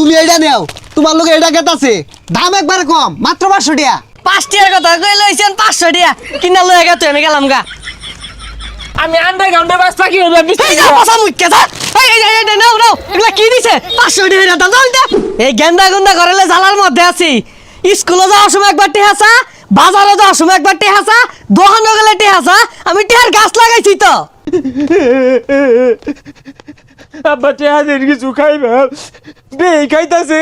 তুমি এটা নেও, তোমার লোকে এটা গেতাছে, দাম একবার কম, মাত্র 500 টাকা। 5 টাকার কথা কই লইছেন 500 টাকা কিনা লয়ে গেছে আমি গেলাম গা। আমি আন্ডারগ্রাউন্ডে বাস পাখি হইলাম এই যা পয়সা মুইকে যা। এই নাও নাও এগুলা কি দিছে 500 টাকা দাম দাও দে। এই গেন্দা গন্দা করেলে জালার মধ্যে আছি। স্কুলে যাওয়ার সময় একবার টেহাসা, বাজারে যাওয়ার সময় একবার টেহাসা, দোকানে গেলে টেহাসা, আমি টেহার গাছ লাগাইছি তো। আব্বা টেহাদের কিছু খাইবা বে খাইতাছে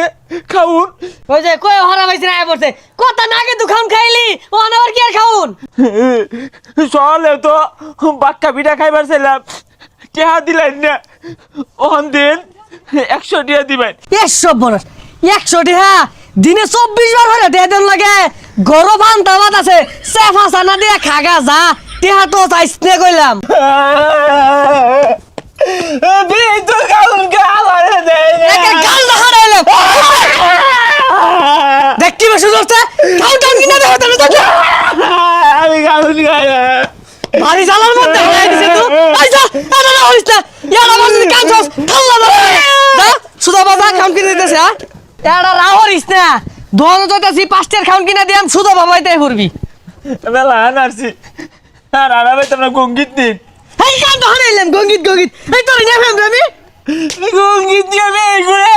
খাউন। ওই যে কই হারা হইছে না পড়ছে কথা না কে দুখান খাইলি ও আনাবার কি আর খাউন। চলে তো বাক্কা পিঠা খাইবার ছিলাম, টেহা দিলেন না, ওহন দিন 100 টাকা দিবেন। 100 বড় 100 টাকা দিনে 24 বার হলে দেন লাগে। গরো ভান্তা ভাত আছে সেফা সানা দিয়ে খাগা যা টেহা তো চাইছ নে কইলাম। তো খাউন খাওয়ারে দেয় একে গাল না হারাইলে দেখি বসে যাচ্ছে খাও টান কিনা দেখো তাহলে আমি খাউন খাই ভারী জালার মধ্যে হয়ে দিছে তো। আইসা এটা না হইছ না ইয়ারা বলছিস কাঁচস খাল্লা না দা সুদা বাবা খাউন কিনে দিতেছে হ্যাঁ এটা রাহরিস না দোন যতাছি 5 টাকার খাউন কিনা দিয়াম সুদা বাবাই তাই করবি। মেলা আনারছি আর আরামে তোমরা গঙ্গিত দিন। এই কান তো হারাইলাম গঙ্গিত গঙ্গিত এই তোর না ফেম আমি গঙ্গিত দিয়ে বের করে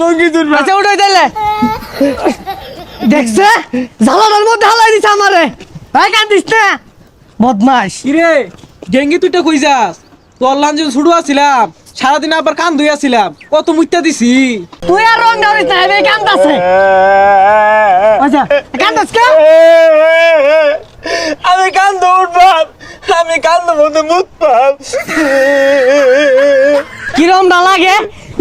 গঙ্গিত আচ্ছা উঠে দিলে দেখছে জালার মধ্যে হালাই দিছে আমারে। ভাই কান দিস না বদমাশ। কিরে গেঙ্গি তুইটা কই যাস? তোর লাঞ্জে ছুটু আছিলাম, সারাদিন আবার কান ধুই আছিলাম, কত মুইতা দিছি। তুই আর রং দাওরিস না এই কান্দাছে। আচ্ছা কান্দাস কে আমি কান্দ উঠবাম, আমি কান্দ মধ্যে মুখ পাম। কিরম না লাগে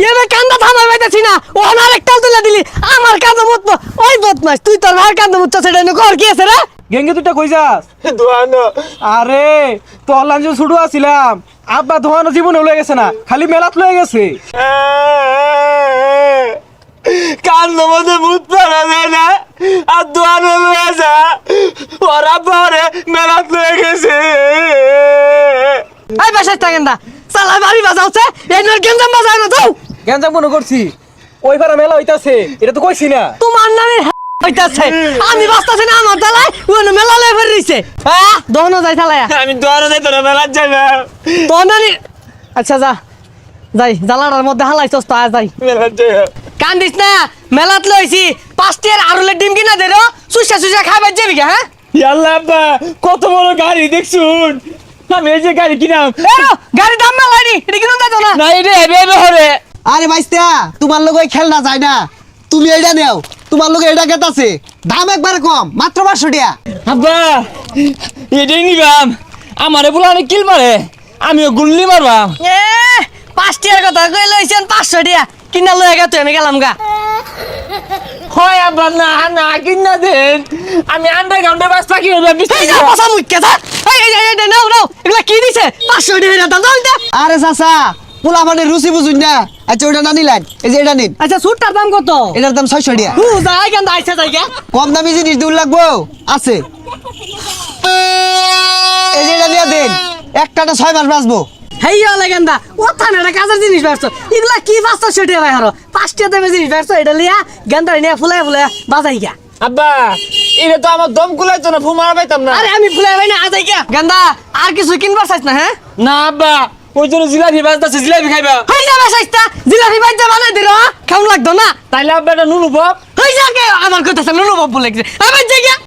এবে কান্দা থামাই পাইতাছি না ও আমার একটা তুলে দিলি আমার কান্দা মত ওই বদমাশ তুই তোর ভাই কান্দা মত সেটা নে কর কি আছে রে। গেঙ্গি তুইটা কই যাস? দোয়ানো আরে তোর লাঞ্জে ছুটু আছিলাম, আব্বা ধোয়ানো জীবনে লয়ে গেছে না, খালি মেলাত লয়ে গেছে। কান্দ মধ্যে মুখ পারা যায় না, আর দোয়ানো লয়ে যা ওরা পরে মেলাত লয়ে গেছে। এই বেশটা গেন্দা সালা বাড়ি বাজাওছে এই নর গেন্দাম বাজায় না তো গেঞ্জাম মনে করছি ওই পারা মেলা হইতাছে, এটা তো কইছি না। তোমার নামে হইতাছে আমি বাস্তাছি না আমার দালাই ওই মেলা লয়ে ফের রইছে। হ্যাঁ দহনো যাই চালায়া আমি দোয়ানো যাই তোরা মেলাত যাই না, তোর নানি আচ্ছা যা যাই জালার মধ্যে হালাইছস তো যাই মেলাত যাই। কান্দিস না মেলাত লইছি 5 টাকার আরুলের ডিম কিনা দে রো সুসা সুসা খাইবার যাবি কে হ্যাঁ। ইয়াল্লা আব্বা কত বড় গাড়ি দেখছুন, আমি এই যে গাড়ি কিনাম। এরো গাড়ি দাম মেলাইনি এটা কিনো যাইতো না। না এটা এবে হরে আরে ভাইস্তা, তোমার লোকে খেলনা যায় না, তুমি এটা নেও, তোমার লোকে এটা গেতাছে, দাম একবার কম, মাত্র 500 টাকা। আব্বা এটাই নিবাম, আমারে বলে অনেক কিল মারে, আমিও গুল্লি মারবাম। এ 5 টাকার কথা কই লইছেন 500 টাকা কিনা লয়ে গেছে আমি গেলাম গা। হয় আব্বা না না কিনা দেন, আমি আন্ডারগ্রাউন্ডে বাস পাখি হইলাম। এই যা পয়সা মুইকে যা। এই নাও নাও এগুলা কি দিছে 500 টাকা দাম দাও দে। আরে চাচা, পোলা মানে রুচি বুঝুন না, আচ্ছা ওটা না নিলেন, এই যে এটা নিন, আচ্ছা সুটটার দাম কত? এটার দাম 600 টাকা। যাই কেন আইছে জায়গা কম দামি জিনিস দূর লাগবো আছে, এই যে এটা নিয়ে দেন, একটাটা 6 মাস বাঁচবো। হেইয়া লাগেন্দা ও থানাটা কাজের জিনিস বেরছো এগুলা কি 500 টাকা ভাই হারো 5 টাকা দামের জিনিস বেরছো এটা লিয়া গেন্দা নিয়ে ফুলায় ফুলায় বাজাই গা। আব্বা এটা তো আমার দম কুলাইতো না, ফুমারা পাইতাম না। আরে আমি ফুলায় ভাই না আজাই গা গেন্দা আর কিছু কিনবার চাইছ না হ্যাঁ। না আব্বা ওই জন্য জিলাপি বাজতাছে, জিলাপি খাইবা। হই যাবে চাইতা জিলাপি বাইজা বানাই দিরো খাউন লাগতো না তাইলে আব্বা এটা নুলু বাপ। হই যাকে আমার কথা শুনুন বাবু লাগছে আমার জায়গা